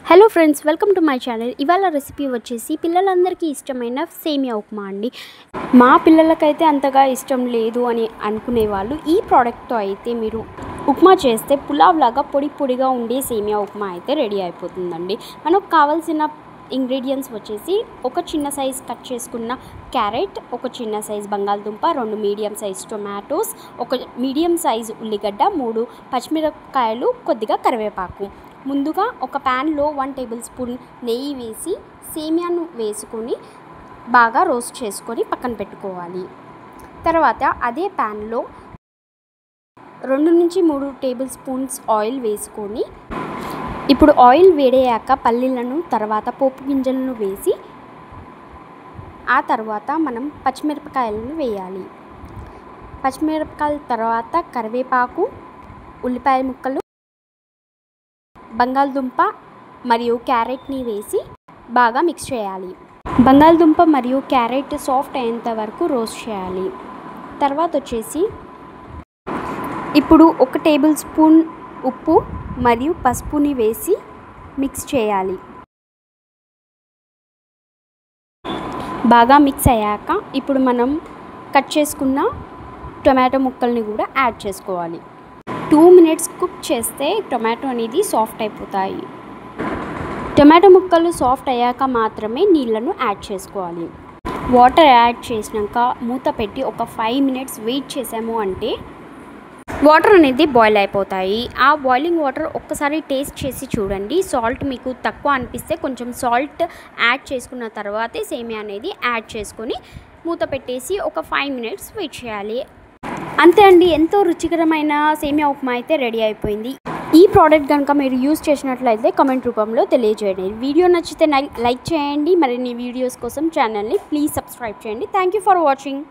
Hello friends, welcome to my channel. ఇవాళ recipe వచ్చేసి పిల్లలందరికీ ఇష్టమైన సేమియా ఉప్మా అండి. మా పిల్లలకైతే అంతగా ఇష్టం లేదు అని అనుకునే వాళ్ళు ఈ ప్రోడక్ట్తో అయితే మీరు ఉప్మా చేస్తే పులావ్ లాగా పొడి పొడిగా ఉండే సేమియా ఉప్మా అయితే రెడీ అయిపోతుందండి. మనకు కావాల్సిన ఇంగ్రీడియంట్స్ వచ్చేసి ఒక చిన్న సైజ్ కట్ చేసుకున్న క్యారెట్, ఒక చిన్న సైజ్ బంగాళదుంప, 2 మీడియం సైజ్ టొమాటోస్, ఒక మీడియం సైజ్ ఉల్లిగడ్డ, 3 పచ్చిమిరపకాయలు, కొద్దిగా కరివేపాకు. ముందుగా ఒక ప్యాన్లో 1 టేబుల్ స్పూన్ నెయ్యి వేసి సేమియాను వేసుకొని బాగా రోస్ట్ చేసుకొని పక్కన పెట్టుకోవాలి. తర్వాత అదే ప్యాన్లో 2 నుంచి 3 టేబుల్ స్పూన్స్ ఆయిల్ వేసుకొని ఇప్పుడు ఆయిల్ వేడయ్యాక పల్లీలను, తర్వాత పోపు గింజలను వేసి ఆ తర్వాత మనం పచ్చిమిరపకాయలను వేయాలి. పచ్చిమిరపకాయల తర్వాత కరివేపాకు, ఉల్లిపాయ ముక్కలు, బంగాళదుంప మరియు క్యారెట్ని వేసి బాగా మిక్స్ చేయాలి. బంగాళదుంప మరియు క్యారెట్ సాఫ్ట్ అయ్యేంత వరకు రోస్ట్ చేయాలి. తర్వాత వచ్చేసి ఇప్పుడు 1 టేబుల్ స్పూన్ ఉప్పు మరియు పసుపుని వేసి మిక్స్ చేయాలి. బాగా మిక్స్ అయ్యాక ఇప్పుడు మనం కట్ చేసుకున్న టొమాటో ముక్కల్ని కూడా యాడ్ చేసుకోవాలి. 2 మినిట్స్ కుక్ చేస్తే టొమాటో అనేది సాఫ్ట్ అయిపోతాయి. టొమాటో ముక్కలు సాఫ్ట్ అయ్యాక మాత్రమే నీళ్ళను యాడ్ చేసుకోవాలి. వాటర్ యాడ్ చేసినాక మూత పెట్టి ఒక 5 మినిట్స్ వెయిట్ చేసాము అంటే వాటర్ అనేది బాయిల్ అయిపోతాయి. ఆ బాయిలింగ్ వాటర్ ఒక్కసారి టేస్ట్ చేసి చూడండి. సాల్ట్ మీకు తక్కువ అనిపిస్తే కొంచెం సాల్ట్ యాడ్ చేసుకున్న తర్వాతే సేమియా అనేది యాడ్ చేసుకొని మూత పెట్టేసి ఒక 5 మినిట్స్ వెయిట్ చేయాలి. అంతే అండి, ఎంతో రుచికరమైన సేమియా ఉప్మా అయితే రెడీ అయిపోయింది. ఈ ప్రోడక్ట్ కనుక మీరు యూజ్ చేసినట్లయితే కామెంట్ రూపంలో తెలియజేయండి. వీడియో నచ్చితే లైక్ చేయండి. మరిన్ని వీడియోస్ కోసం ఛానల్ని ప్లీజ్ సబ్స్క్రైబ్ చేయండి. Thank you for watching.